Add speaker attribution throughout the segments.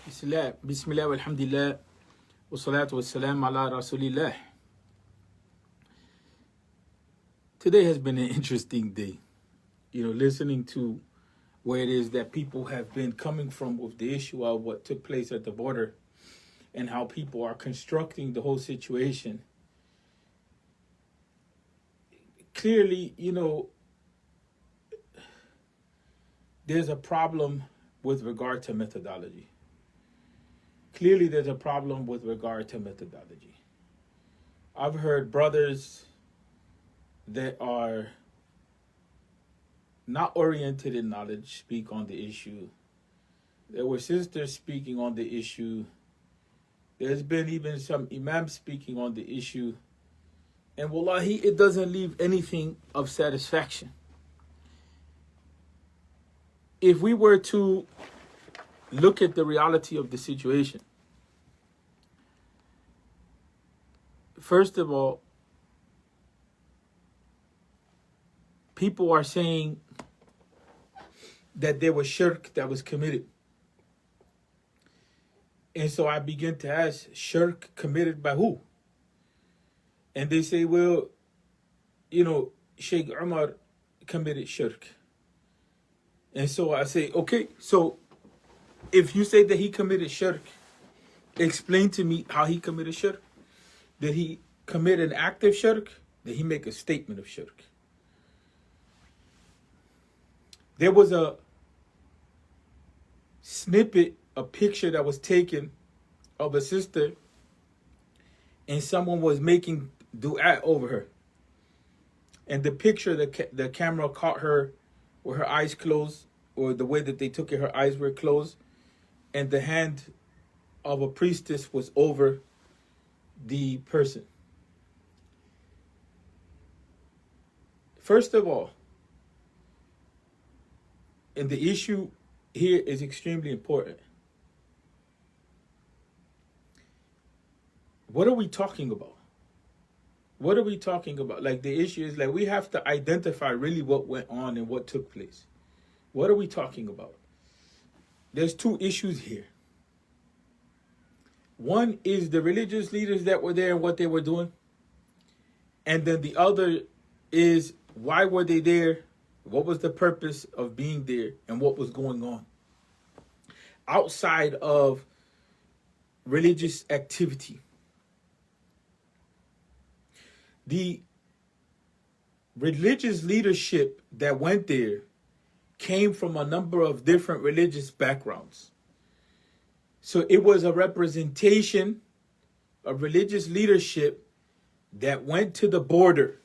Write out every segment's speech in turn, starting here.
Speaker 1: Bismillah walhamdulillah wa salatu wa salam ala rasulillah. Today has been an interesting day. Listening to where it is that people have been coming from with the issue of what took place at the border and how people are constructing the whole situation. Clearly, there's a problem with regard to methodology. Clearly, there's a problem with regard to methodology. I've heard brothers that are not oriented in knowledge speak on the issue. There were sisters speaking on the issue. There's been even some Imam speaking on the issue. And wallahi, it doesn't leave anything of satisfaction. If we were to look at the reality of the situation, first of all, people are saying that there was shirk that was committed. And so I begin to ask, shirk committed by who? And they say, well, Sheikh Umar committed shirk. And so I say, okay, so if you say that he committed shirk, explain to me how he committed shirk. Did he commit an act of shirk? Did he make a statement of shirk? There was a snippet, a picture that was taken of a sister, and someone was making dua over her. And the picture, the camera caught her with her eyes closed, or the way that they took it, her eyes were closed, and the hand of a priestess was over the person. First of all, and the issue here is extremely important. What are we talking about? What are we talking about? Like, the issue is, like, we have to identify really what went on and what took place. What are we talking about? There's two issues here. One is the religious leaders that were there and what they were doing. And then the other is, why were they there? What was the purpose of being there and what was going on outside of religious activity? The religious leadership that went there came from a number of different religious backgrounds. So it was a representation of religious leadership that went to the border,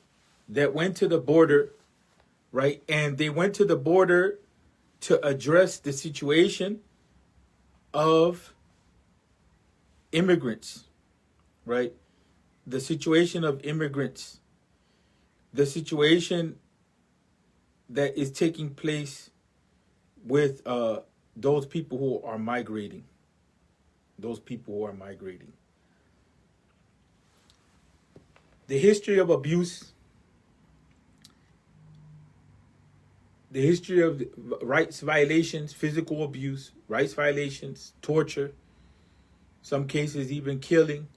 Speaker 1: right? And they went to the border to address the situation of immigrants, right? The situation of immigrants, the situation that is taking place with those people who are migrating. The history of abuse, the history of rights violations, physical abuse, rights violations, torture, some cases even killing,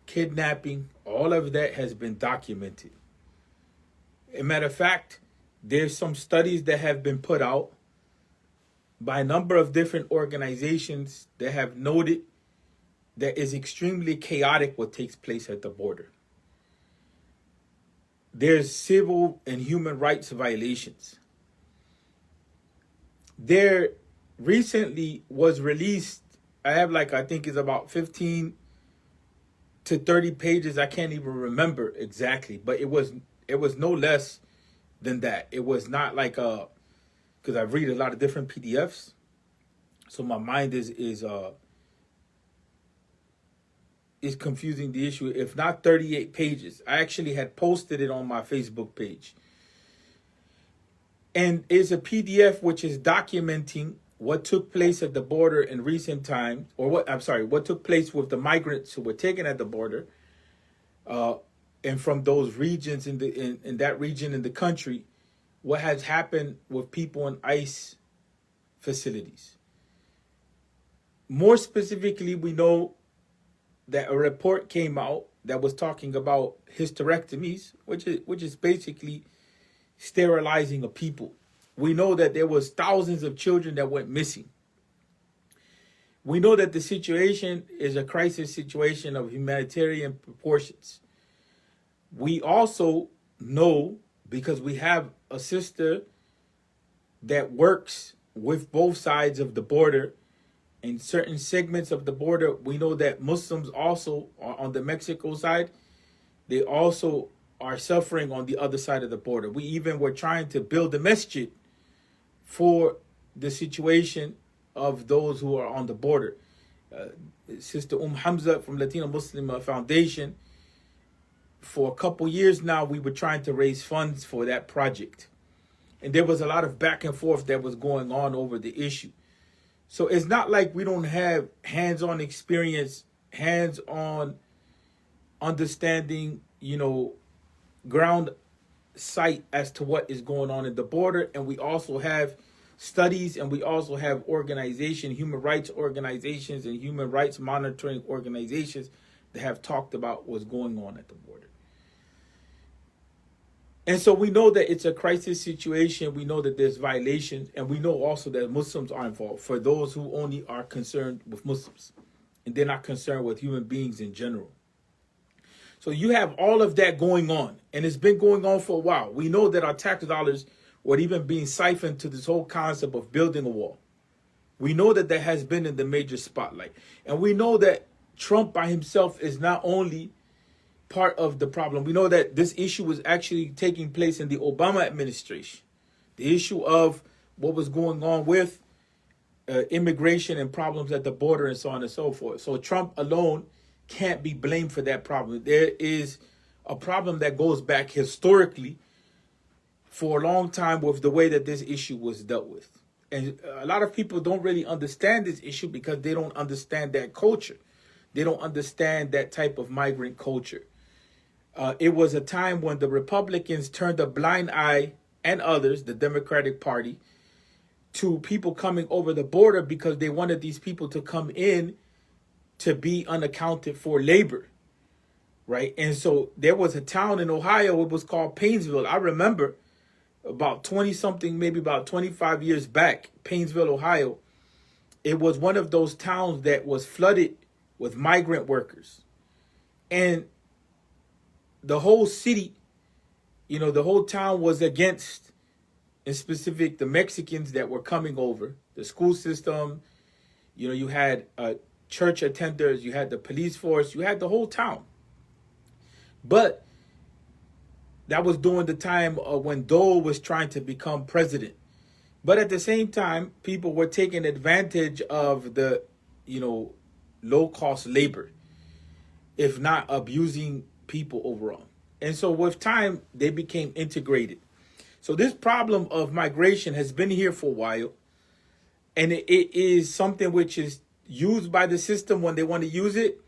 Speaker 1: kidnapping, all of that has been documented. As a matter of fact, there's some studies that have been put out by a number of different organizations that have noted that is extremely chaotic what takes place at the border. There's civil and human rights violations. There recently was released, I think it's about 15 to 30 pages. I can't even remember exactly, but it was no less than that. It was not like because I read a lot of different PDFs, so my mind is confusing the issue. If not 38 pages, I actually had posted it on my Facebook page, and it's a PDF which is documenting what took place at the border in recent times, or what took place with the migrants who were taken at the border, and from those regions in that region in the country, what has happened with people in ICE facilities. more specifically, we know that a report came out that was talking about hysterectomies, which is basically sterilizing of people. We know that there was thousands of children that went missing. We know that the situation is a crisis situation of humanitarian proportions. We also know, because we have a sister that works with both sides of the border, in certain segments of the border, we know that Muslims also are on the Mexico side. They also are suffering on the other side of the border. We even were trying to build a masjid for the situation of those who are on the border. Sister Hamza from Latino Muslim Foundation, for a couple years now, we were trying to raise funds for that project. And there was a lot of back and forth that was going on over the issue. So it's not like we don't have hands-on experience, hands-on understanding, ground sight as to what is going on in the border. And we also have studies, and we also have organizations, human rights organizations and human rights monitoring organizations that have talked about what's going on at the border. And so we know that it's a crisis situation. We know that there's violations, and we know also that Muslims are involved, for those who only are concerned with Muslims and they're not concerned with human beings in general. So you have all of that going on, and it's been going on for a while. We know that our tax dollars were even being siphoned to this whole concept of building a wall. We know that that has been in the major spotlight. And we know that Trump by himself is not only part of the problem. We know that this issue was actually taking place in the Obama administration. The issue of what was going on with immigration and problems at the border and so on and so forth. So Trump alone can't be blamed for that problem. There is a problem that goes back historically for a long time with the way that this issue was dealt with. And a lot of people don't really understand this issue because they don't understand that culture. They don't understand that type of migrant culture. It was a time when the Republicans turned a blind eye, and others, the Democratic Party, to people coming over the border because they wanted these people to come in to be unaccounted for labor, right? And so there was a town in Ohio, it was called Painesville. I remember about 20-something, maybe about 25 years back, Painesville, Ohio. It was one of those towns that was flooded with migrant workers. And the whole city, the whole town was against, in specific, the Mexicans that were coming over, the school system. You had church attenders, you had the police force, you had the whole town. But that was during the time when Dole was trying to become president. But at the same time, people were taking advantage of the, low-cost labor, if not abusing people overall. And so with time, they became integrated. So this problem of migration has been here for a while. And it is something which is used by the system when they want to use it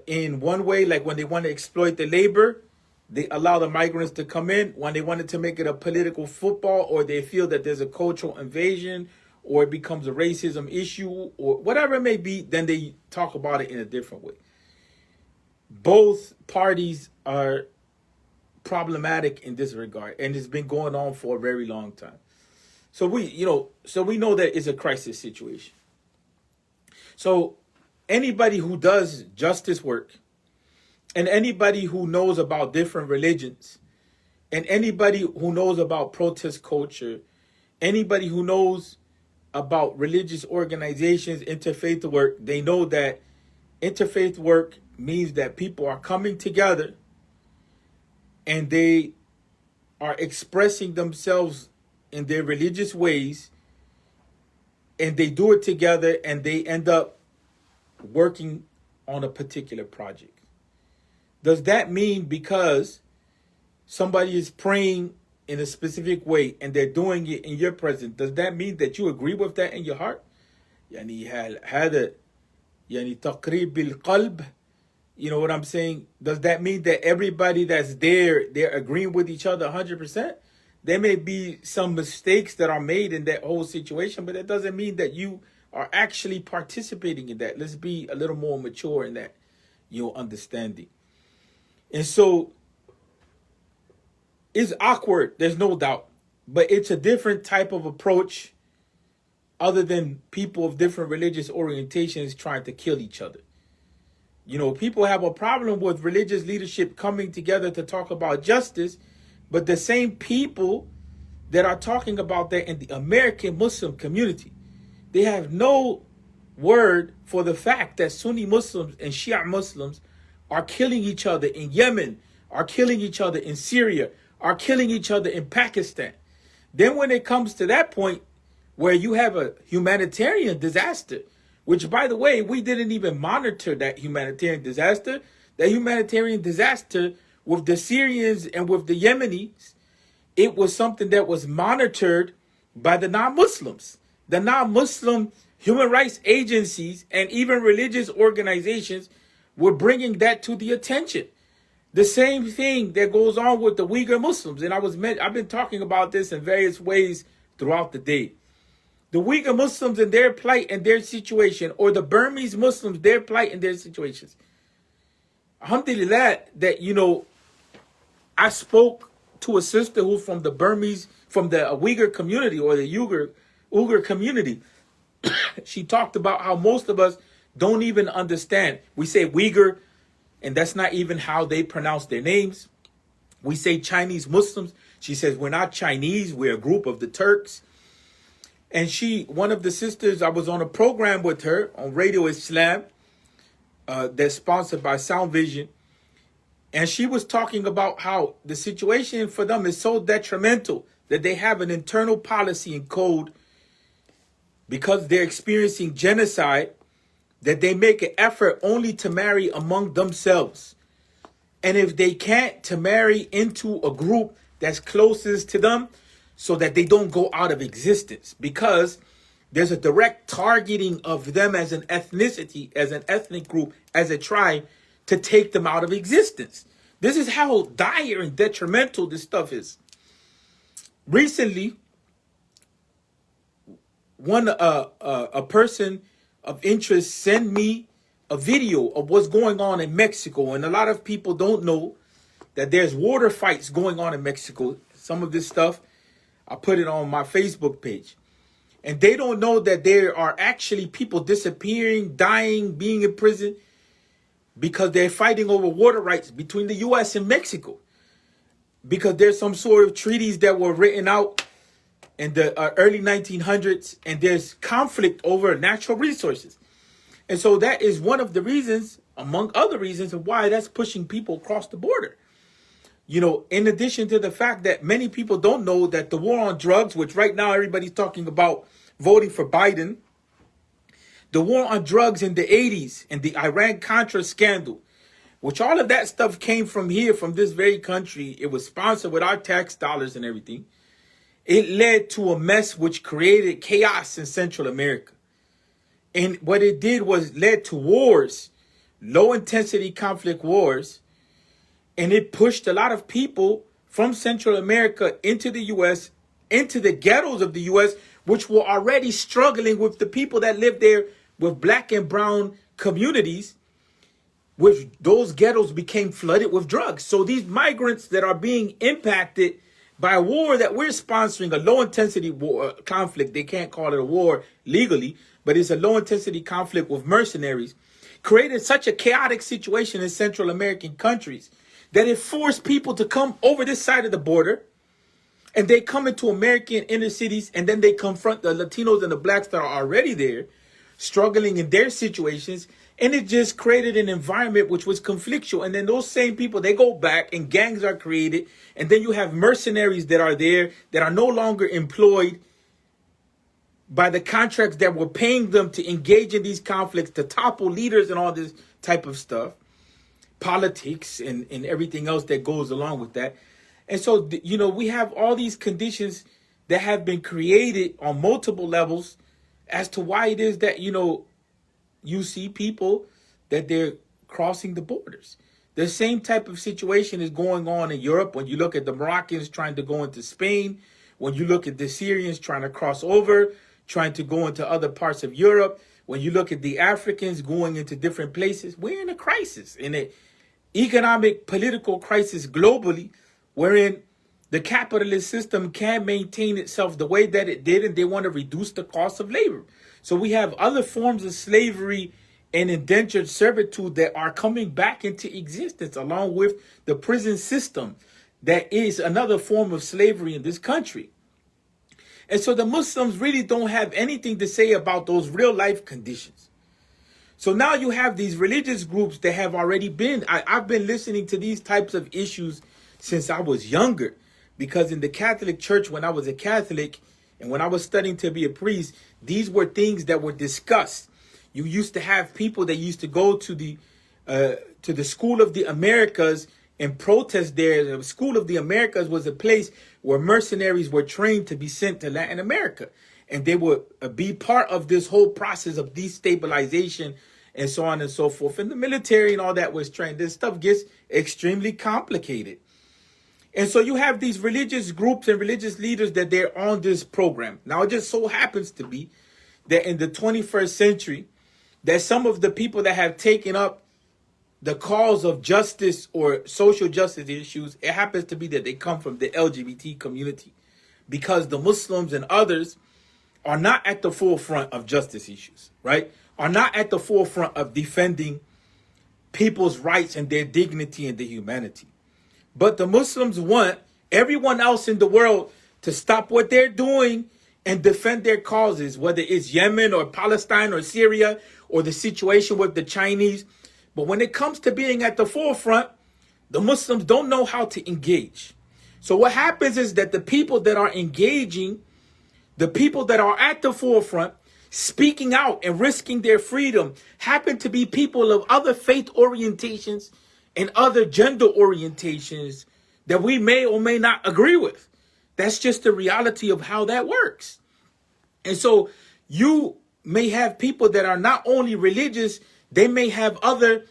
Speaker 1: in one way, like when they want to exploit the labor, they allow the migrants to come in. When they wanted to make it a political football, or they feel that there's a cultural invasion, or it becomes a racism issue, or whatever it may be, then they talk about it in a different way. Both parties are problematic in this regard, and it's been going on for a very long time. So we know that it's a crisis situation. So anybody who does justice work, and anybody who knows about different religions, and anybody who knows about protest culture, anybody who knows about religious organizations, interfaith work, they know that interfaith work means that people are coming together and they are expressing themselves in their religious ways, and they do it together, and they end up working on a particular project. Does that mean because somebody is praying in a specific way and they're doing it in your presence, does that mean that you agree with that in your heart? هذا تقريب بالقلب. You know what I'm saying? Does that mean that everybody that's there, they're agreeing with each other 100%? There may be some mistakes that are made in that whole situation, but that doesn't mean that you are actually participating in that. Let's be a little more mature in that, understanding. And so it's awkward, there's no doubt, but it's a different type of approach other than people of different religious orientations trying to kill each other. People have a problem with religious leadership coming together to talk about justice, but the same people that are talking about that in the American Muslim community, they have no word for the fact that Sunni Muslims and Shia Muslims are killing each other in Yemen, are killing each other in Syria, are killing each other in Pakistan. Then when it comes to that point where you have a humanitarian disaster, which, by the way, we didn't even monitor that humanitarian disaster. That humanitarian disaster with the Syrians and with the Yemenis, it was something that was monitored by the non-Muslims. The non-Muslim human rights agencies and even religious organizations were bringing that to the attention. The same thing that goes on with the Uyghur Muslims. And I've been talking about this in various ways throughout the day. The Uyghur Muslims and their plight and their situation, or the Burmese Muslims, their plight and their situations. Alhamdulillah that, I spoke to a sister who's from the Uyghur community, or the Uyghur community. She talked about how most of us don't even understand. We say Uyghur, and that's not even how they pronounce their names. We say Chinese Muslims. She says, we're not Chinese, we're a group of the Turks. And one of the sisters, I was on a program with her on Radio Islam that's sponsored by Sound Vision. And she was talking about how the situation for them is so detrimental that they have an internal policy and code because they're experiencing genocide, that they make an effort only to marry among themselves. And if they can't, to marry into a group that's closest to them, so that they don't go out of existence, because there's a direct targeting of them as an ethnicity, as an ethnic group, as a tribe, to take them out of existence. This is how dire and detrimental this stuff is. Recently, a person of interest sent me a video of what's going on in Mexico, and a lot of people don't know that there's water fights going on in Mexico. Some of this stuff, I put it on my Facebook page. And they don't know that there are actually people disappearing, dying, being in prison because they're fighting over water rights between the U.S. and Mexico. Because there's some sort of treaties that were written out in the early 1900s, and there's conflict over natural resources. And so that is one of the reasons, among other reasons, of why that's pushing people across the border. In addition to the fact that many people don't know that the war on drugs, which right now everybody's talking about voting for Biden, the war on drugs in the 80s and the Iran-Contra scandal, which all of that stuff came from here, from this very country. It was sponsored with our tax dollars and everything. It led to a mess which created chaos in Central America. And what it did was led to wars, low-intensity conflict wars. And it pushed a lot of people from Central America into the U.S., into the ghettos of the U.S., which were already struggling with the people that lived there, with black and brown communities, which those ghettos became flooded with drugs. So these migrants that are being impacted by a war that we're sponsoring, a low-intensity war conflict, they can't call it a war legally, but it's a low-intensity conflict with mercenaries, created such a chaotic situation in Central American countries that it forced people to come over this side of the border, and they come into American inner cities, and then they confront the Latinos and the blacks that are already there, struggling in their situations, and it just created an environment which was conflictual. And then those same people, they go back and gangs are created, and then you have mercenaries that are there that are no longer employed by the contracts that were paying them to engage in these conflicts, to topple leaders and all this type of stuff. Politics and everything else that goes along with that. And so, we have all these conditions that have been created on multiple levels as to why it is that, you see people that they're crossing the borders. The same type of situation is going on in Europe. When you look at the Moroccans trying to go into Spain, when you look at the Syrians trying to cross over, trying to go into other parts of Europe. When you look at the Africans going into different places, we're in a crisis, in an economic, political crisis globally, wherein the capitalist system can't maintain itself the way that it did, and they want to reduce the cost of labor. So we have other forms of slavery and indentured servitude that are coming back into existence, along with the prison system that is another form of slavery in this country. And so the Muslims really don't have anything to say about those real life conditions. So now you have these religious groups that have already been, I've been listening to these types of issues since I was younger, because in the Catholic Church, when I was a Catholic and when I was studying to be a priest, these were things that were discussed. You used to have people that used to go to the School of the Americas and protest there. The School of the Americas was a place where mercenaries were trained to be sent to Latin America. And they would be part of this whole process of destabilization and so on and so forth. And the military and all that was trained. This stuff gets extremely complicated. And so you have these religious groups and religious leaders that they're on this program. Now, it just so happens to be that in the 21st century, that some of the people that have taken up the cause of justice or social justice issues, it happens to be that they come from the LGBT community, because the Muslims and others are not at the forefront of justice issues, right? Are not at the forefront of defending people's rights and their dignity and their humanity. But the Muslims want everyone else in the world to stop what they're doing and defend their causes, whether it's Yemen or Palestine or Syria or the situation with the Chinese. But when it comes to being at the forefront, the Muslims don't know how to engage. So what happens is that the people that are engaging, the people that are at the forefront, speaking out and risking their freedom, happen to be people of other faith orientations and other gender orientations that we may or may not agree with. That's just the reality of how that works. And so you may have people that are not only religious, they may have other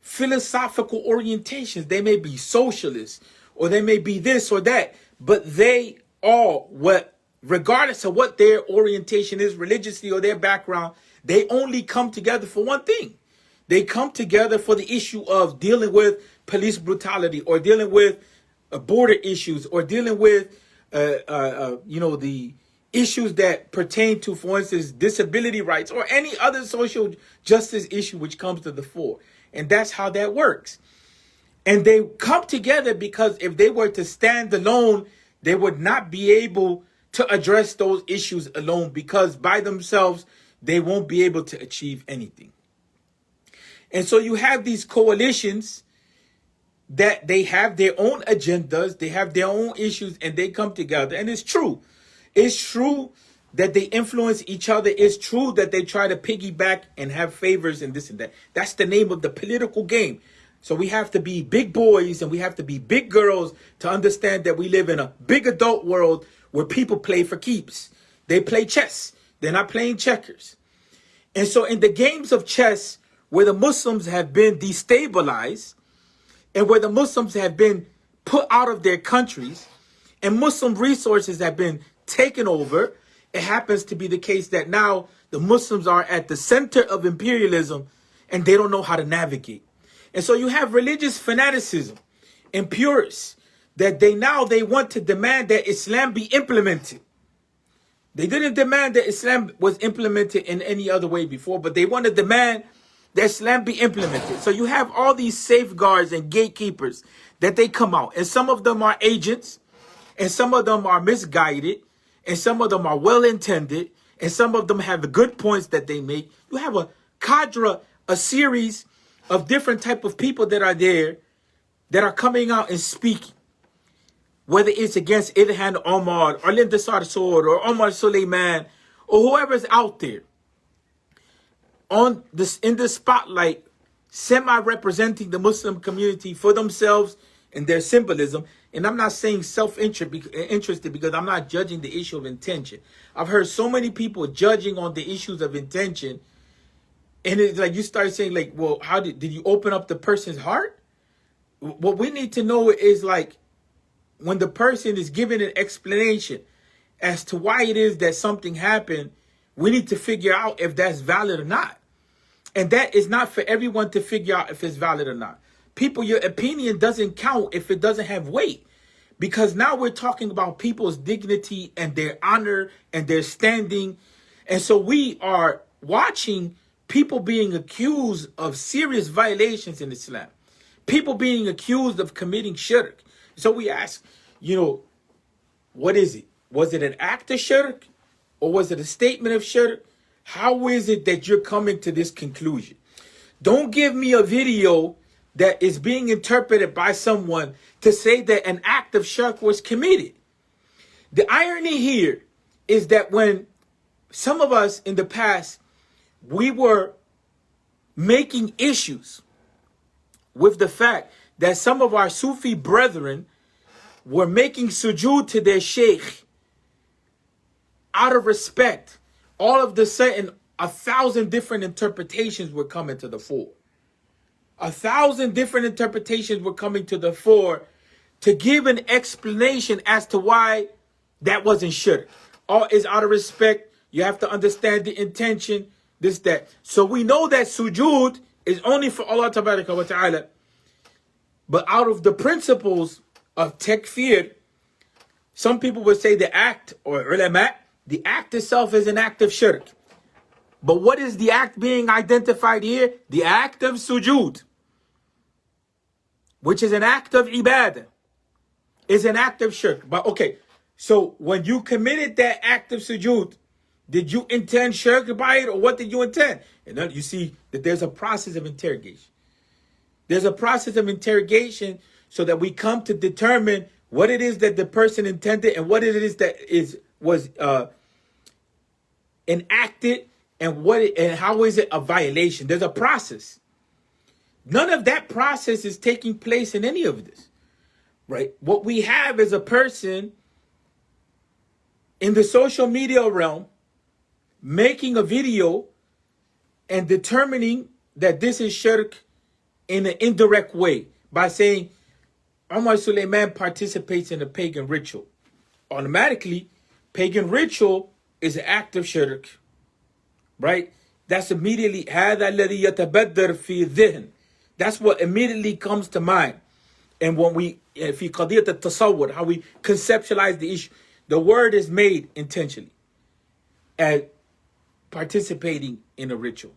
Speaker 1: philosophical orientations. They may be socialists, or they may be this or that, but they all, regardless of what their orientation is religiously or their background, they only come together for one thing. They come together for the issue of dealing with police brutality, or dealing with border issues, or dealing with the issues that pertain to, for instance, disability rights, or any other social justice issue which comes to the fore. And that's how that works. And they come together because if they were to stand alone, they would not be able to address those issues alone, because by themselves, they won't be able to achieve anything. And so you have these coalitions that they have their own agendas, they have their own issues, and they come together. And it's true. It's true that they influence each other. It's true that they try to piggyback and have favors and this and that. That's the name of the political game. So we have to be big boys and we have to be big girls to understand that we live in a big adult world where people play for keeps. They play chess. They're not playing checkers. And so in the games of chess, where the Muslims have been destabilized and where the Muslims have been put out of their countries and Muslim resources have been taken over, it happens to be the case that now the Muslims are at the center of imperialism and they don't know how to navigate. And so you have religious fanaticism and purists that they want to demand that Islam be implemented. They didn't demand that Islam was implemented in any other way before, but they want to demand that Islam be implemented. So you have all these safeguards and gatekeepers that they come out. And some of them are agents, and some of them are misguided, and some of them are well-intended, and some of them have the good points that they make. You have a cadre, a series of different type of people that are there that are coming out and speaking. Whether it's against Ilhan Omar or Linda Sarsour or Omar Suleiman or whoever's out there in the spotlight, semi-representing the Muslim community for themselves and their symbolism. And I'm not saying self-interested because I'm not judging the issue of intention. I've heard so many people judging on the issues of intention. And it's like you start saying, like, well, how did you open up the person's heart? What we need to know is, like, when the person is given an explanation as to why it is that something happened, We need to figure out if that's valid or not. And that is not for everyone to figure out if it's valid or not. People, your opinion doesn't count if it doesn't have weight. Because now we're talking about people's dignity and their honor and their standing. And so we are watching people being accused of serious violations in Islam. People being accused of committing shirk. So we ask, what is it? Was it an act of shirk? Or was it a statement of shirk? How is it that you're coming to this conclusion? Don't give me a video that is being interpreted by someone to say that an act of shirk was committed. The irony here is that when some of us in the past, we were making issues with the fact that some of our Sufi brethren were making sujood to their sheikh out of respect. All of the sudden, 1,000 different interpretations were coming to the fore. 1,000 different interpretations were coming to the fore to give an explanation as to why that wasn't shirk. All is out of respect. You have to understand the intention, this, that. So we know that sujood is only for Allah wa ta'ala. But out of the principles of takfir, some people would say the act, or ulama, the act itself is an act of shirk. But what is the act being identified here? The act of sujood, which is an act of ibadah, is an act of shirk. But okay, so when you committed that act of sujood, did you intend shirk by it, or what did you intend? And then you see that there's a process of interrogation. There's a process of interrogation so that we come to determine what it is that the person intended and what it is that was enacted, and how is it a violation. There's a process. None of that process is taking place in any of this, right? What we have is a person in the social media realm making a video and determining that this is shirk in an indirect way by saying Omar Suleiman participates in a pagan ritual. Automatically, pagan ritual is an act of shirk, right? That's immediately هذا الذي يتبدر في الذهن. That's what immediately comes to mind. And when we في قضية التصور, how we conceptualize the issue, the word is made intentionally as participating in a ritual.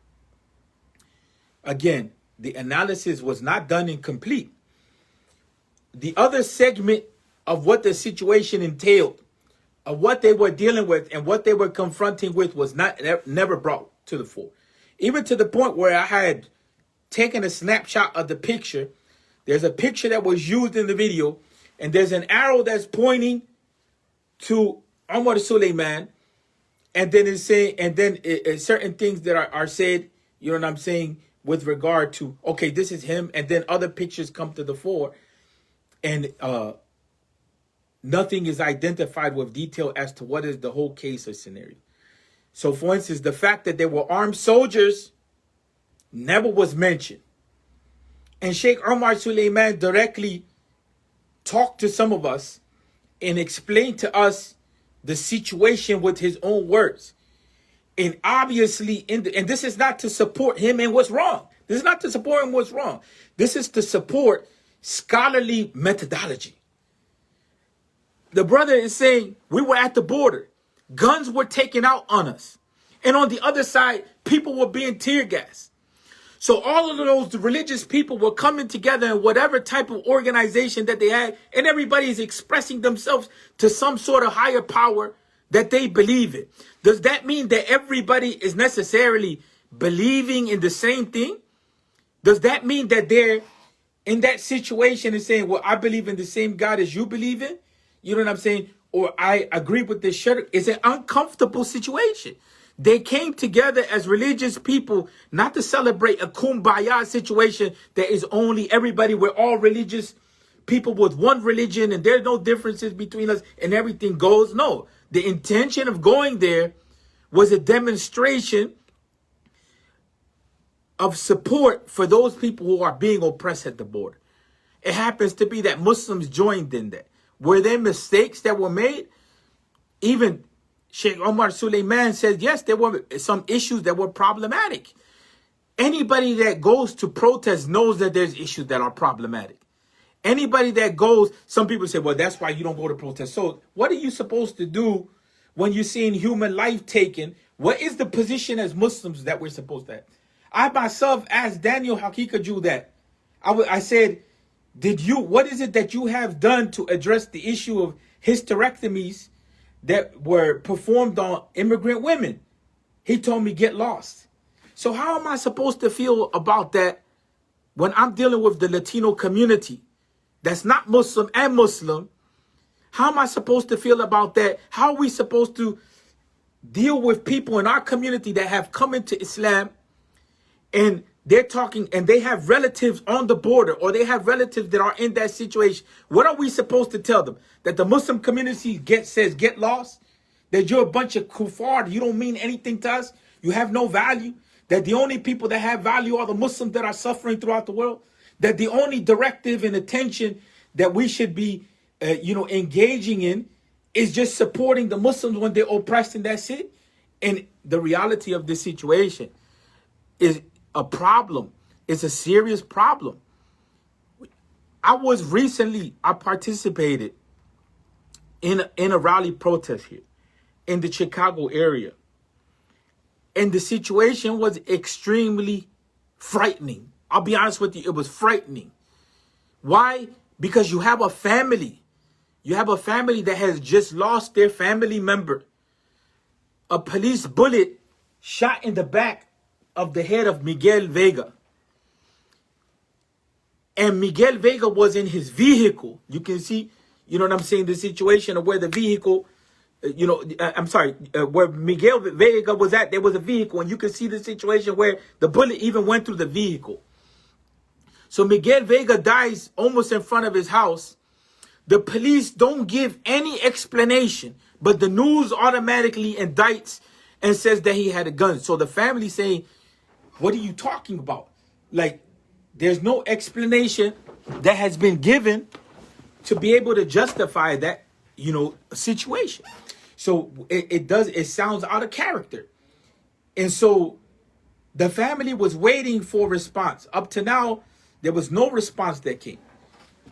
Speaker 1: Again, the analysis was not done incomplete. The other segment of what the situation entailed, of what they were dealing with and what they were confronting with, was never brought to the fore. Even to the point where I had taken a snapshot of the picture. There's a picture that was used in the video, and there's an arrow that's pointing to Omar Suleiman, and then it's saying, and then certain things that are said, you know what I'm saying, with regard to, okay, this is him, and then other pictures come to the fore, and nothing is identified with detail as to what is the whole case or scenario. So, for instance, the fact that there were armed soldiers never was mentioned. And Sheikh Omar Suleiman directly talked to some of us and explained to us the situation with his own words. And obviously, and this is not to support him in what's wrong. This is not to support him what's wrong. This is to support scholarly methodology. The brother is saying, we were at the border. Guns were taken out on us. And on the other side, people were being tear gassed. So all of those religious people were coming together in whatever type of organization that they had, and everybody is expressing themselves to some sort of higher power that they believe in. Does that mean that everybody is necessarily believing in the same thing? Does that mean that they're in that situation and saying, well, I believe in the same God as you believe in? You know what I'm saying? Or I agree with this shirk. It's an uncomfortable situation. They came together as religious people, not to celebrate a kumbaya situation that is only everybody. We're all religious people with one religion and there's no differences between us and everything goes. No, the intention of going there was a demonstration of support for those people who are being oppressed at the border. It happens to be that Muslims joined in that. Were there mistakes that were made? Even Sheikh Omar Suleiman says, yes, there were some issues that were problematic. Anybody that goes to protest knows that there's issues that are problematic. Anybody that goes, some people say, well, that's why you don't go to protest. So what are you supposed to do when you're seeing human life taken? What is the position as Muslims that we're supposed to have? I myself asked Daniel Haqiqatjou that. I said, what is it that you have done to address the issue of hysterectomies that were performed on immigrant women? He told me, get lost. So how am I supposed to feel about that when I'm dealing with the Latino community that's not Muslim and Muslim? How am I supposed to feel about that? How are we supposed to deal with people in our community that have come into Islam and they're talking and they have relatives on the border or they have relatives that are in that situation? What are we supposed to tell them? That the Muslim community says get lost? That you're a bunch of kuffar, you don't mean anything to us? You have no value? That the only people that have value are the Muslims that are suffering throughout the world? That the only directive and attention that we should be engaging in is just supporting the Muslims when they're oppressed, and that's it? And the reality of this situation is a problem. It's a serious problem. I participated in a rally protest here in the Chicago area. And the situation was extremely frightening. I'll be honest with you, it was frightening. Why? Because you have a family. You have a family that has just lost their family member. A police bullet shot in the back of the head of Miguel Vega. And Miguel Vega was in his vehicle. You can see, you know what I'm saying, the situation of where the vehicle, where Miguel Vega was at, there was a vehicle. And you can see the situation where the bullet even went through the vehicle. So Miguel Vega dies almost in front of his house. The police don't give any explanation, but the news automatically indicts and says that he had a gun. So the family saying, what are you talking about? Like, there's no explanation that has been given to be able to justify that, situation. So it sounds out of character. And so the family was waiting for a response. Up to now, there was no response that came.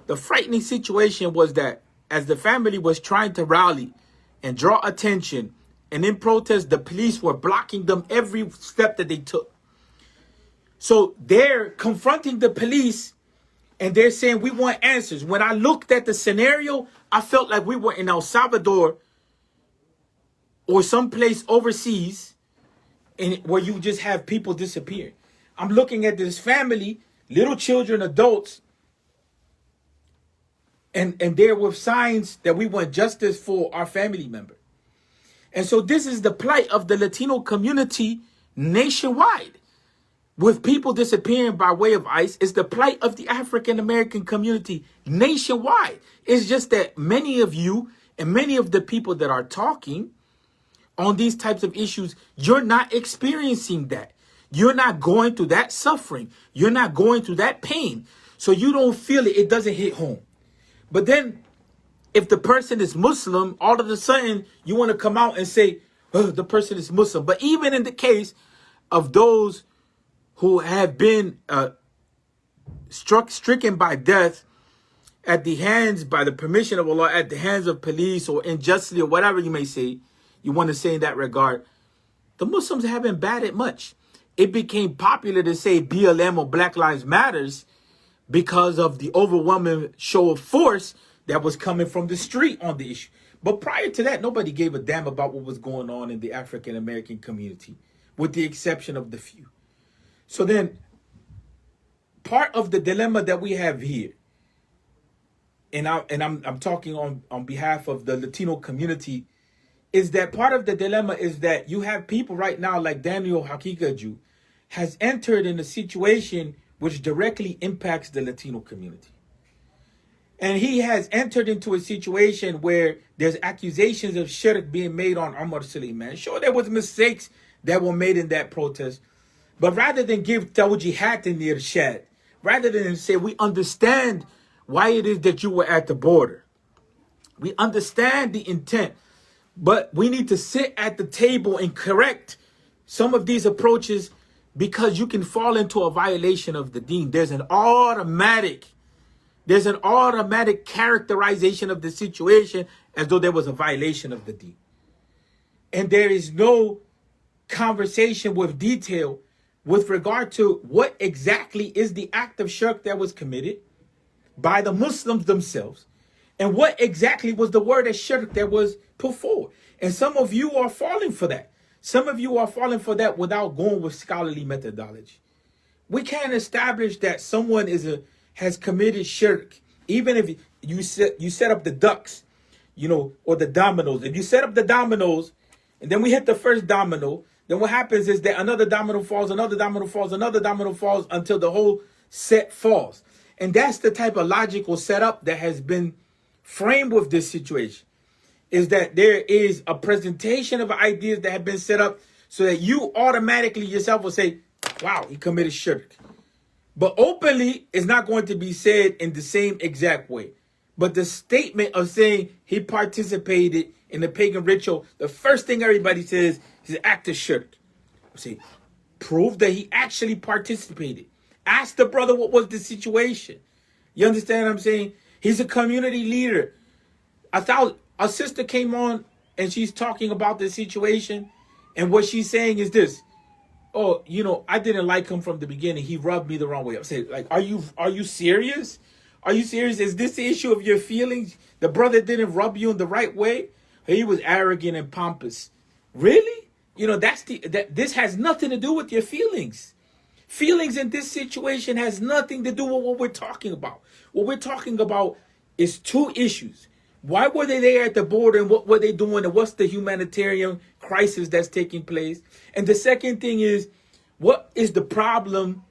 Speaker 1: The frightening situation was that as the family was trying to rally and draw attention and in protest, the police were blocking them every step that they took. So they're confronting the police and they're saying, we want answers. When I looked at the scenario, I felt like we were in El Salvador or someplace overseas where you just have people disappear. I'm looking at this family, little children, adults, and they're with signs that we want justice for our family member. And so this is the plight of the Latino community nationwide. With people disappearing by way of ICE, it's the plight of the African American community nationwide. It's just that many of you and many of the people that are talking on these types of issues, you're not experiencing that. You're not going through that suffering. You're not going through that pain. So you don't feel it. It doesn't hit home. But then if the person is Muslim, all of a sudden you want to come out and say, oh, the person is Muslim. But even in the case of those who have been stricken by death at the hands, by the permission of Allah, at the hands of police or injustice or whatever you may say, you want to say in that regard, the Muslims haven't batted much. It became popular to say BLM or Black Lives Matters because of the overwhelming show of force that was coming from the street on the issue. But prior to that, nobody gave a damn about what was going on in the African American community, with the exception of the few. So then, part of the dilemma that we have here, and I'm talking on behalf of the Latino community, is that part of the dilemma is that you have people right now like Daniel Haqiqatjou has entered in a situation which directly impacts the Latino community. And he has entered into a situation where there's accusations of shirk being made on Omar Suleiman. Sure, there was mistakes that were made in that protest. But rather than give tawjihat in the irshad, rather than say, we understand why it is that you were at the border. We understand the intent. But we need to sit at the table and correct some of these approaches, because you can fall into a violation of the deen. There's an automatic characterization of the situation as though there was a violation of the deen. And there is no conversation with detail with regard to what exactly is the act of shirk that was committed by the Muslims themselves, and what exactly was the word of shirk that was put forward. And some of you are falling for that. Some of you are falling for that without going with scholarly methodology. We can't establish that someone has committed shirk, even if you set up the ducks, or the dominoes. If you set up the dominoes, and then we hit the first domino, then what happens is that another domino falls, another domino falls, another domino falls, until the whole set falls. And that's the type of logical setup that has been framed with this situation, is that there is a presentation of ideas that have been set up so that you automatically yourself will say, wow, he committed shirk. But openly, it's not going to be said in the same exact way. But the statement of saying he participated in the pagan ritual, the first thing everybody says is an act of shirk. See, prove that he actually participated. Ask the brother what was the situation. You understand what I'm saying? He's a community leader. A sister came on and she's talking about the situation, and what she's saying is this: oh, I didn't like him from the beginning. He rubbed me the wrong way. I said, like, are you serious? Are you serious? Is this the issue of your feelings? The brother didn't rub you in the right way. He was arrogant and pompous. Really? This has nothing to do with your feelings. Feelings in this situation has nothing to do with what we're talking about. What we're talking about is two issues. Why were they there at the border, and what were they doing, and what's the humanitarian crisis that's taking place? And the second thing is, what is the problem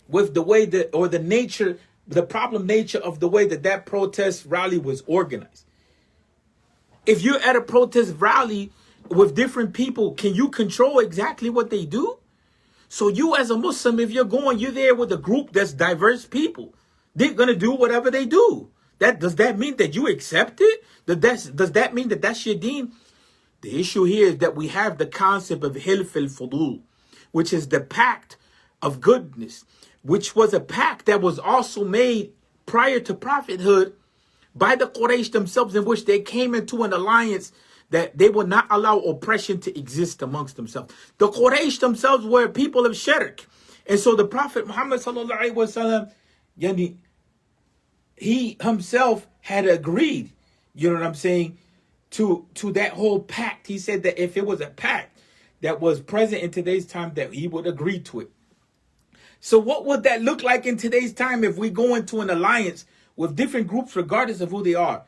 Speaker 1: with the way that, or the nature of the way that protest rally was organized? If you're at a protest rally with different people, can you control exactly what they do? So you as a Muslim, if you're there with a group that's diverse people. They're going to do whatever they do. Does that mean that you accept it? Does that mean that that's your deen? The issue here is that we have the concept of Hilf al-Fudul, which is the pact of goodness, which was a pact that was also made prior to prophethood by the Quraysh themselves, in which they came into an alliance that they would not allow oppression to exist amongst themselves. The Quraysh themselves were people of shirk. And so the Prophet Muhammad sallallahu alaihi wasallam, he himself had agreed, to that whole pact. He said that if it was a pact that was present in today's time, that he would agree to it. So what would that look like in today's time if we go into an alliance with different groups, regardless of who they are?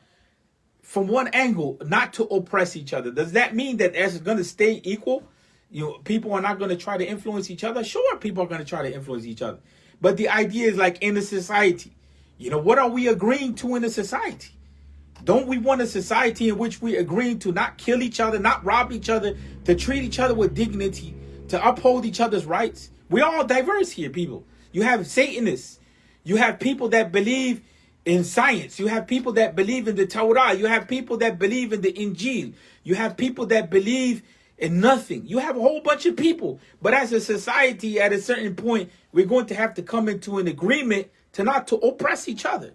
Speaker 1: From one angle, not to oppress each other. Does that mean that it's going to stay equal? People are not going to try to influence each other? Sure, people are going to try to influence each other. But the idea is, like, in a society, what are we agreeing to in a society? Don't we want a society in which we're agreeing to not kill each other, not rob each other, to treat each other with dignity, to uphold each other's rights? We're all diverse here, people. You have Satanists. You have people that believe in science. You have people that believe in the Torah. You have people that believe in the Injil. You have people that believe in nothing. You have a whole bunch of people. But as a society, at a certain point, we're going to have to come into an agreement to not to oppress each other,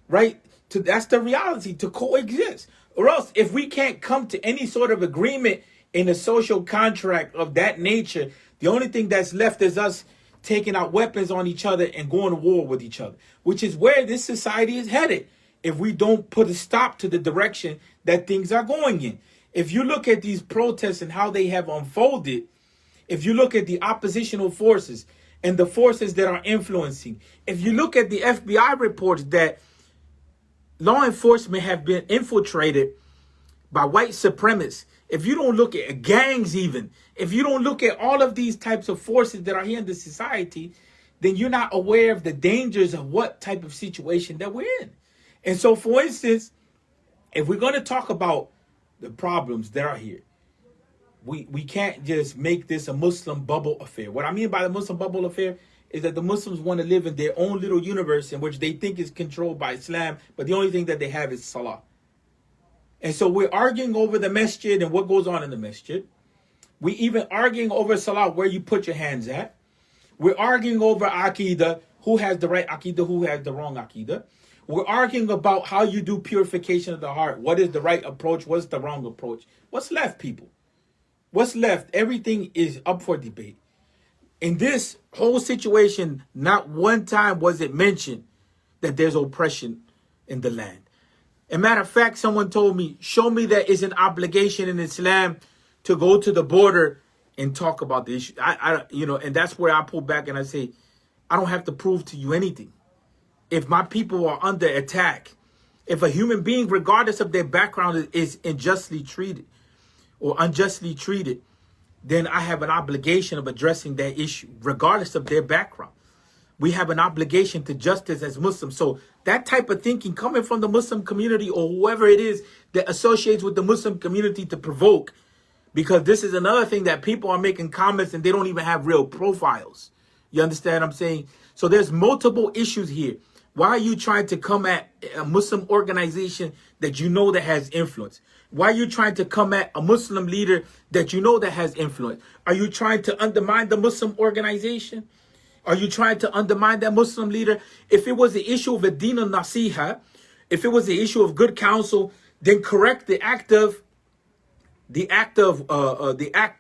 Speaker 1: right? That's the reality, to coexist. Or else, if we can't come to any sort of agreement in a social contract of that nature, the only thing that's left is us taking out weapons on each other and going to war with each other, which is where this society is headed if we don't put a stop to the direction that things are going in. If you look at these protests and how they have unfolded, if you look at the oppositional forces and the forces that are influencing, if you look at the FBI reports that law enforcement have been infiltrated by white supremacists, if you don't look at gangs even, if you don't look at all of these types of forces that are here in the society, then you're not aware of the dangers of what type of situation that we're in. And so, for instance, if we're going to talk about the problems that are here, we can't just make this a Muslim bubble affair. What I mean by the Muslim bubble affair is that the Muslims want to live in their own little universe in which they think is controlled by Islam, but the only thing that they have is Salah. And so we're arguing over the masjid and what goes on in the masjid. We even arguing over salah, where you put your hands at. We're arguing over aqidah, who has the right aqidah, who has the wrong aqidah. We're arguing about how you do purification of the heart. What is the right approach? What's the wrong approach? What's left, people? What's left? Everything is up for debate. In this whole situation, not one time was it mentioned that there's oppression in the land. As a matter of fact, someone told me, show me that it's an obligation in Islam to go to the border and talk about the issue. And that's where I pull back and I say, I don't have to prove to you anything. If my people are under attack, if a human being, regardless of their background, is unjustly treated, then I have an obligation of addressing that issue, regardless of their background. We have an obligation to justice as Muslims. So that type of thinking coming from the Muslim community or whoever it is that associates with the Muslim community to provoke, because this is another thing that people are making comments and they don't even have real profiles. You understand what I'm saying? So there's multiple issues here. Why are you trying to come at a Muslim organization that you know that has influence? Why are you trying to come at a Muslim leader that you know that has influence? Are you trying to undermine the Muslim organization? Are you trying to undermine that Muslim leader? If it was the issue of a din al-nasiha, if it was the issue of good counsel, then correct the act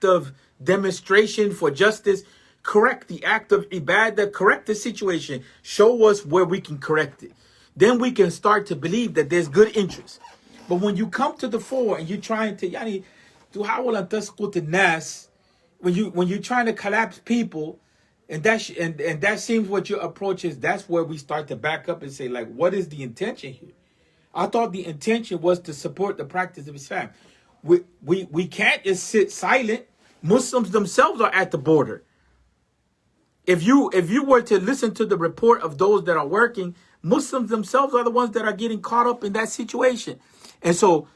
Speaker 1: of demonstration for justice. Correct the act of ibadah. Correct the situation. Show us where we can correct it. Then we can start to believe that there's good interest. But when you come to the fore and you're trying to when you're trying to collapse people, and that seems what your approach is, that's where we start to back up and say, like, what is the intention here? I thought the intention was to support the practice of Islam. We can't just sit silent. Muslims themselves are at the border. If you were to listen to the report of those that are working, Muslims themselves are the ones that are getting caught up in that situation. And so,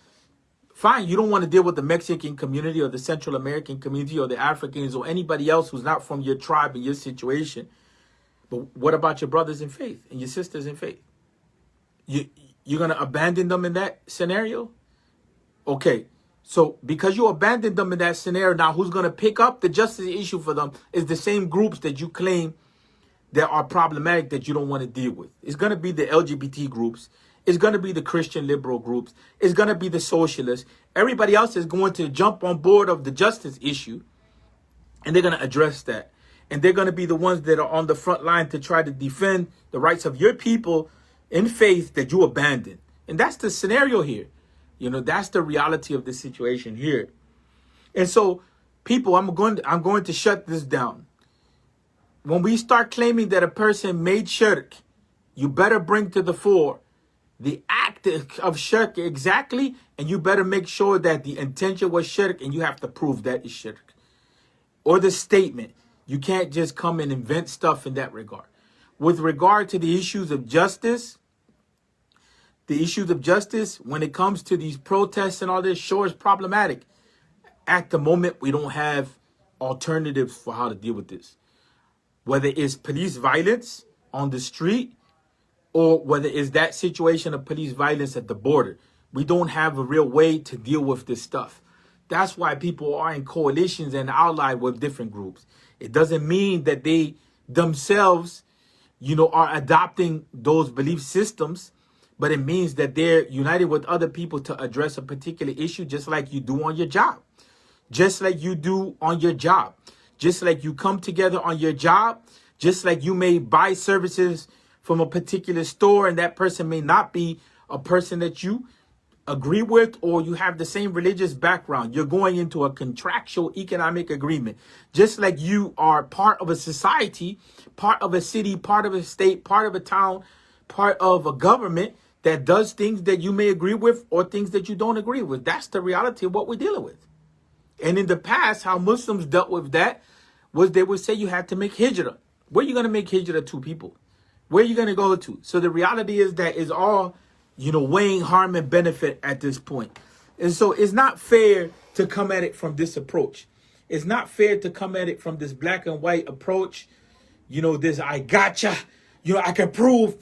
Speaker 1: fine, you don't want to deal with the Mexican community or the Central American community or the Africans or anybody else who's not from your tribe and your situation. But what about your brothers in faith and your sisters in faith? You're going to abandon them in that scenario? Okay, so because you abandoned them in that scenario, now who's going to pick up the justice issue for them is the same groups that you claim that are problematic that you don't want to deal with. It's going to be the LGBT groups. It's going to be the Christian liberal groups. It's going to be the socialists. Everybody else is going to jump on board of the justice issue, and they're going to address that. And they're going to be the ones that are on the front line to try to defend the rights of your people in faith that you abandoned. And that's the scenario here. That's the reality of the situation here. And so, people, I'm going to shut this down. When we start claiming that a person made shirk, you better bring to the fore the act of shirk exactly, and you better make sure that the intention was shirk, and you have to prove that is shirk. Or the statement. You can't just come and invent stuff in that regard. With regard to the issues of justice, when it comes to these protests and all this, sure is problematic. At the moment, we don't have alternatives for how to deal with this. Whether it's police violence on the street, or whether it's that situation of police violence at the border. We don't have a real way to deal with this stuff. That's why people are in coalitions and allied with different groups. It doesn't mean that they themselves, are adopting those belief systems, but it means that they're united with other people to address a particular issue, just like you do on your job. Just like you do on your job. Just like you come together on your job. Just like you may buy services from a particular store, and that person may not be a person that you agree with, or you have the same religious background. You're going into a contractual economic agreement. Just like you are part of a society, part of a city, part of a state, part of a town, part of a government that does things that you may agree with or things that you don't agree with. That's the reality of what we're dealing with. And in the past, how Muslims dealt with that was they would say you had to make hijrah. Where are you going to make hijrah to, people? Where are you going to go to? So the reality is that it's all, weighing harm and benefit at this point. And so it's not fair to come at it from this approach. It's not fair to come at it from this black and white approach. This I gotcha. I can prove.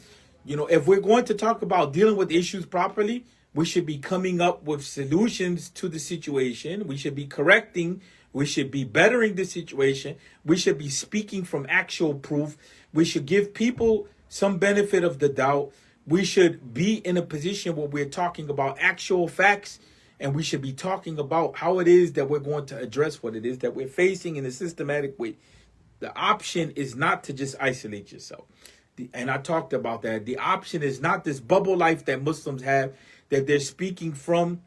Speaker 1: If we're going to talk about dealing with issues properly, We should be coming up with solutions to the situation. We should be correcting. We should be bettering the situation. We should be speaking from actual proof. We should give people some benefit of the doubt. We should be in a position where we're talking about actual facts, and we should be talking about how it is that we're going to address what it is that we're facing in a systematic way. The option is not to just isolate yourself. And I talked about that. The option is not this bubble life that Muslims have, that they're speaking from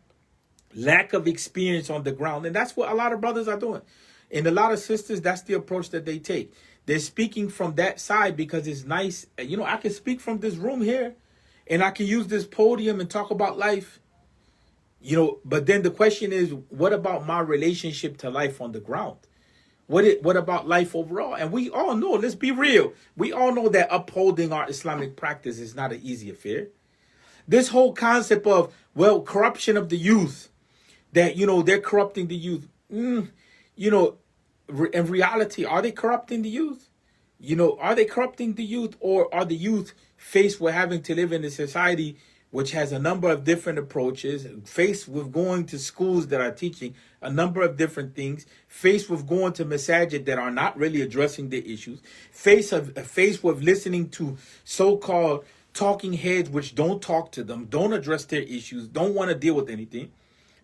Speaker 1: lack of experience on the ground. And that's what a lot of brothers are doing. And a lot of sisters, that's the approach that they take. They're speaking from that side because it's nice. You know, I can speak from this room here, and I can use this podium and talk about life. You know, but then the question is, what about my relationship to life on the ground? What about life overall? And we all know, let's be real, we all know that upholding our Islamic practice is not an easy affair. This whole concept of, well, corruption of the youth, that, you know, they're corrupting the youth. You know, in reality, are they corrupting the youth? You know, are they corrupting the youth, or are the youth faced with having to live in a society which has a number of different approaches, faced with going to schools that are teaching a number of different things, faced with going to masajid that are not really addressing the issues, faced with listening to so-called talking heads which don't talk to them, don't address their issues, don't want to deal with anything.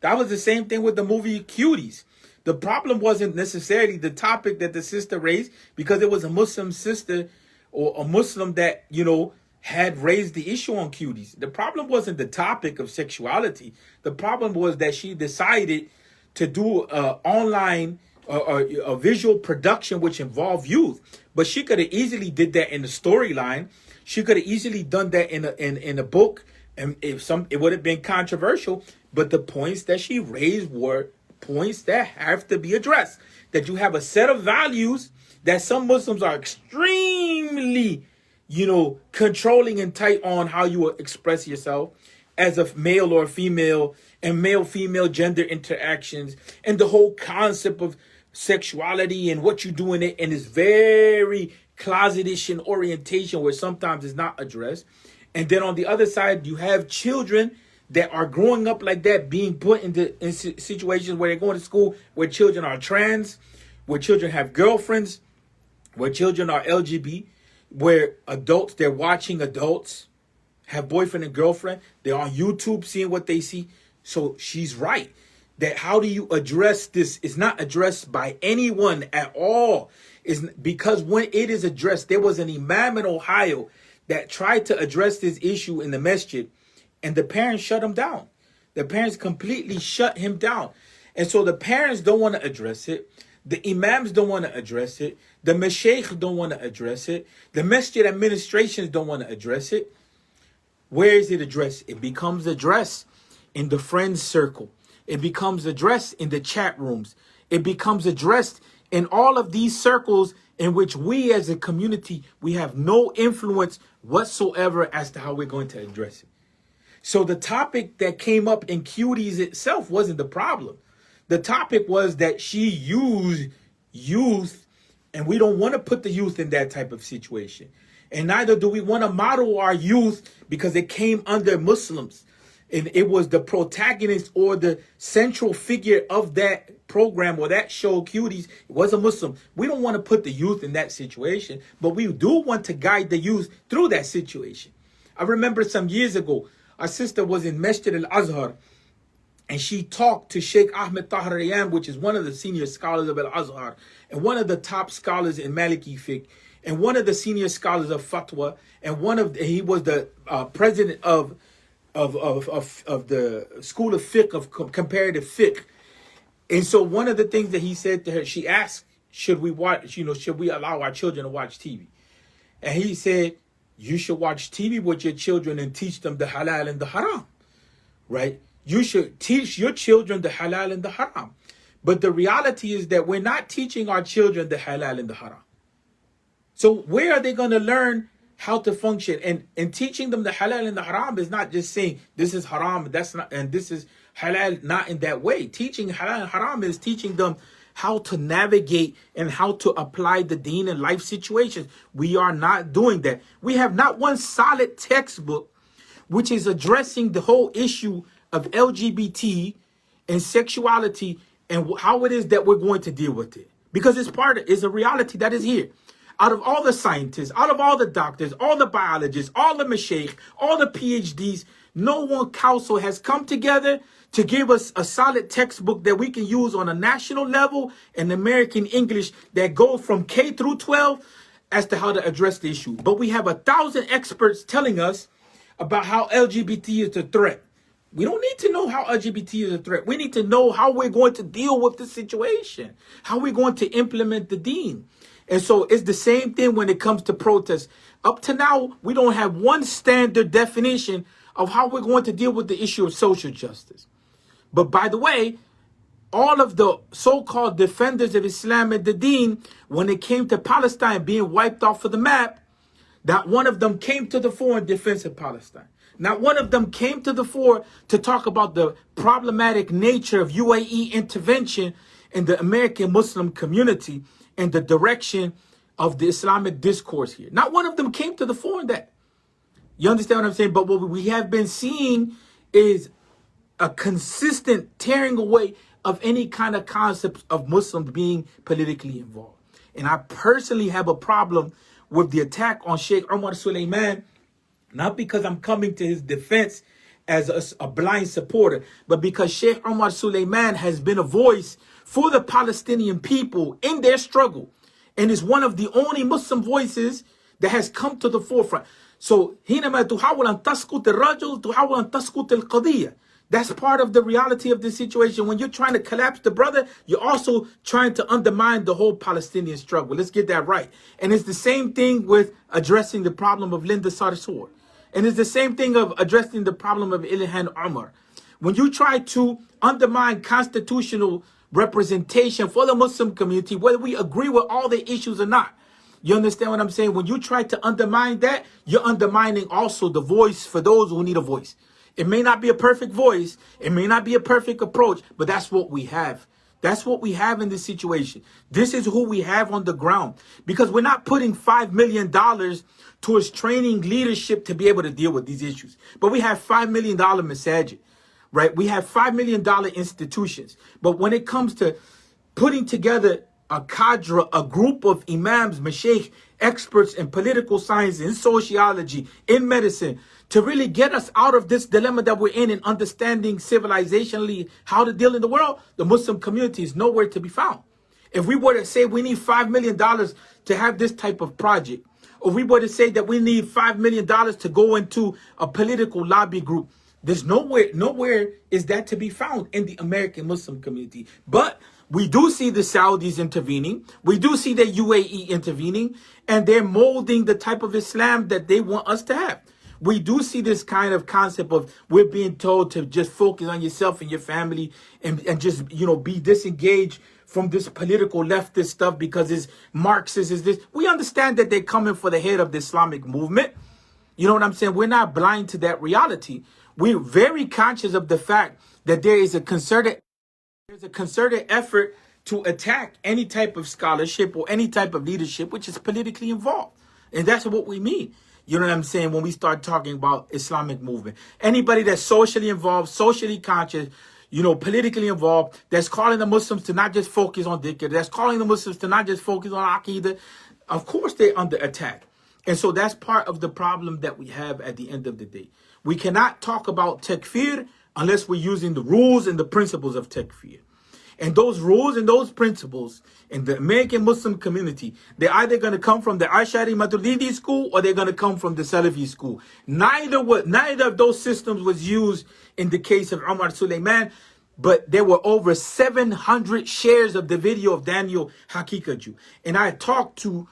Speaker 1: That was the same thing with the movie Cuties. The problem wasn't necessarily the topic that the sister raised, because it was a Muslim sister or a Muslim that, you know, had raised the issue on Cuties. The problem wasn't the topic of sexuality. The problem was that she decided to do online a visual production which involved youth. But she could have easily did that in the storyline. She could have easily done that in a book, and it would have been controversial. But the points that she raised were points that have to be addressed. That you have a set of values that some Muslims are extremely, you know, controlling and tight on how you will express yourself as a male or female, and male-female gender interactions, and the whole concept of sexuality and what you do in it, and this very closetish and orientation where sometimes it's not addressed. And then on the other side, you have children that are growing up like that, being put in situations where they're going to school where children are trans, where children have girlfriends, where children are LGBT, where adults, they're watching adults have boyfriend and girlfriend. They're on YouTube seeing what they see. So she's right that how do you address this? It's not addressed by anyone at all. Is because when it is addressed, there was an imam in Ohio that tried to address this issue in the masjid, and the parents shut him down. The parents completely shut him down. And so the parents don't want to address it. The imams don't want to address it. The mashaykh don't want to address it. The masjid administrations don't want to address it. Where is it addressed? It becomes addressed in the friends circle. It becomes addressed in the chat rooms. It becomes addressed in all of these circles in which we as a community, we have no influence whatsoever as to how we're going to address it. So the topic that came up in Cuties itself wasn't the problem. The topic was that she used youth, and we don't want to put the youth in that type of situation. And neither do we want to model our youth because it came under Muslims. And it was the protagonist or the central figure of that program or that show, Cuties, it was a Muslim. We don't want to put the youth in that situation, but we do want to guide the youth through that situation. I remember some years ago, our sister was in Masjid al-Azhar, and she talked to Sheikh Ahmed Tahir, which is one of the senior scholars of Al-Azhar, and one of the top scholars in Maliki fiqh, and one of the senior scholars of fatwa, and he was the president of the school of fiqh, of comparative fiqh. And so one of the things that he said to her, she asked, should we allow our children to watch TV? And he said, you should watch TV with your children and teach them the halal and the haram, right? You should teach your children the halal and the haram. But the reality is that we're not teaching our children the halal and the haram. So where are they going to learn how to function? And teaching them the halal and the haram is not just saying this is haram, that's not, and this is halal, not in that way. Teaching halal and haram is teaching them how to navigate and how to apply the deen in life situations. We are not doing that. We have not one solid textbook which is addressing the whole issue of LGBT and sexuality and how it is that we're going to deal with it. Because it's a reality that is here. Out of all the scientists, out of all the doctors, all the biologists, all the mashaykh, all the PhDs, no one council has come together to give us a solid textbook that we can use on a national level in American English that goes from K through 12 as to how to address the issue. But we have 1,000 experts telling us about how LGBT is a threat. We don't need to know how LGBT is a threat. We need to know how we're going to deal with the situation, how we're going to implement the deen. And so it's the same thing when it comes to protests. Up to now, we don't have one standard definition of how we're going to deal with the issue of social justice. But by the way, all of the so-called defenders of Islam and the deen, when it came to Palestine being wiped off of the map, not one of them came to the fore in defense of Palestine. Not one of them came to the fore to talk about the problematic nature of UAE intervention in the American Muslim community and the direction of the Islamic discourse here. Not one of them came to the fore in that. You understand what I'm saying? But what we have been seeing is a consistent tearing away of any kind of concept of Muslims being politically involved. And I personally have a problem with the attack on Sheikh Omar Suleiman, not because I'm coming to his defense as a blind supporter, but because Sheikh Omar Suleiman has been a voice for the Palestinian people in their struggle, and is one of the only Muslim voices that has come to the forefront. So, حينما تحاول أن تسقط الرجل تحاول أن تسقط القضية. That's part of the reality of the situation. When you're trying to collapse the brother, you're also trying to undermine the whole Palestinian struggle. Let's get that right. And it's the same thing with addressing the problem of Linda Sarsour. And it's the same thing of addressing the problem of Ilhan Omar. When you try to undermine constitutional representation for the Muslim community, whether we agree with all the issues or not, you understand what I'm saying? When you try to undermine that, you're undermining also the voice for those who need a voice. It may not be a perfect voice. It may not be a perfect approach, but that's what we have. That's what we have in this situation. This is who we have on the ground, because we're not putting $5 million towards training leadership to be able to deal with these issues. But we have $5 million masajid, right? We have $5 million institutions. But when it comes to putting together a cadre, a group of imams, mashaykh, experts in political science, in sociology, in medicine, to really get us out of this dilemma that we're in and understanding civilizationally how to deal in the world, the Muslim community is nowhere to be found. If we were to say we need $5 million to have this type of project, or we were to say that we need $5 million to go into a political lobby group, there's nowhere is that to be found in the American Muslim community. But we do see the Saudis intervening. We do see the UAE intervening, and they're molding the type of Islam that they want us to have. We do see this kind of concept of we're being told to just focus on yourself and your family and just, be disengaged from this political leftist stuff because it's Marxist, is this. We understand that they're coming for the head of the Islamic movement. You know what I'm saying? We're not blind to that reality. We're very conscious of the fact that there's a concerted effort to attack any type of scholarship or any type of leadership which is politically involved. And that's what we mean. You know what I'm saying? When we start talking about Islamic movement, anybody that's socially involved, socially conscious, politically involved, that's calling the Muslims to not just focus on dhikr, that's calling the Muslims to not just focus on aqidah, of course they're under attack. And so that's part of the problem that we have at the end of the day. We cannot talk about takfir unless we're using the rules and the principles of takfir. And those rules and those principles in the American Muslim community, they're either going to come from the Ash'ari Maturidi school or they're going to come from the Salafi school. Neither of those systems was used in the case of Omar Suleiman, but there were over 700 shares of the video of Daniel Haqiqatjou. And I talked to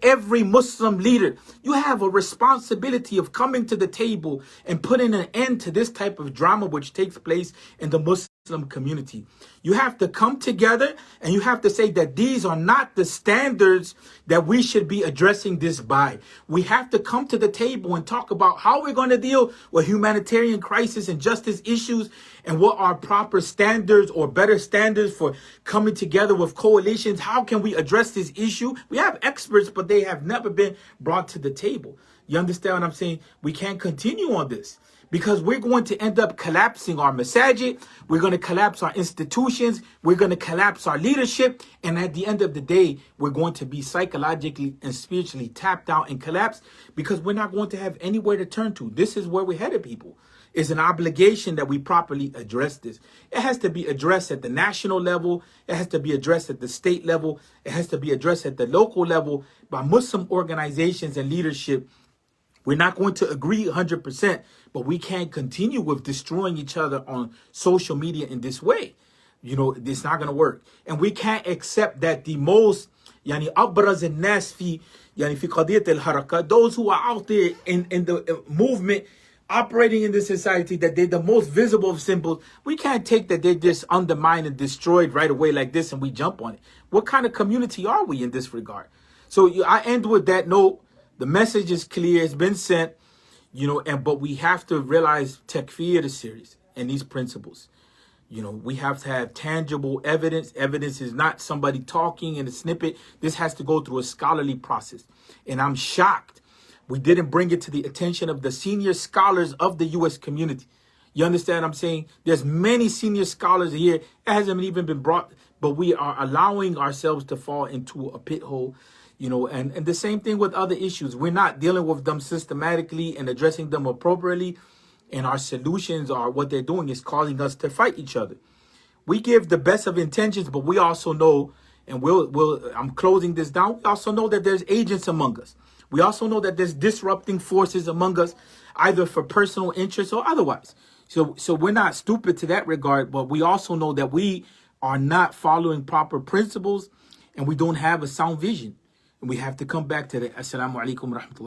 Speaker 1: every Muslim leader. You have a responsibility of coming to the table and putting an end to this type of drama which takes place in the Muslim Muslim community. You have to come together and you have to say that these are not the standards that we should be addressing this by. We have to come to the table and talk about how we're going to deal with humanitarian crisis and justice issues, and what are proper standards or better standards for coming together with coalitions. How can we address this issue? We have experts, but they have never been brought to the table. You understand what I'm saying? We can't continue on this, because we're going to end up collapsing our masajid. We're going to collapse our institutions. We're going to collapse our leadership. And at the end of the day, we're going to be psychologically and spiritually tapped out and collapsed, because we're not going to have anywhere to turn to. This is where we're headed, people. It's an obligation that we properly address this. It has to be addressed at the national level. It has to be addressed at the state level. It has to be addressed at the local level by Muslim organizations and leadership. We're not going to agree 100%, but we can't continue with destroying each other on social media in this way. You know, it's not going to work. And we can't accept that the most, abraz al-nas fi qadiyat al-haraka, those who are out there in the movement, operating in this society, that they're the most visible of symbols. We can't take that they're just undermined and destroyed right away like this and we jump on it. What kind of community are we in this regard? So I end with that note. The message is clear. It's been sent, but we have to realize takfir is serious, and these principles. We have to have tangible evidence. Evidence is not somebody talking in a snippet. This has to go through a scholarly process. And I'm shocked we didn't bring it to the attention of the senior scholars of the U.S. community. You understand what I'm saying? There's many senior scholars here. It hasn't even been brought, but we are allowing ourselves to fall into a pit hole. And the same thing with other issues. We're not dealing with them systematically and addressing them appropriately. And our solutions are what they're doing is causing us to fight each other. We give the best of intentions, but we also know, and I'm closing this down. We also know that there's agents among us. We also know that there's disrupting forces among us, either for personal interest or otherwise. So we're not stupid to that regard, but we also know that we are not following proper principles and we don't have a sound vision. And we have to come back to that. Assalamu alaikum wa rahmatullah.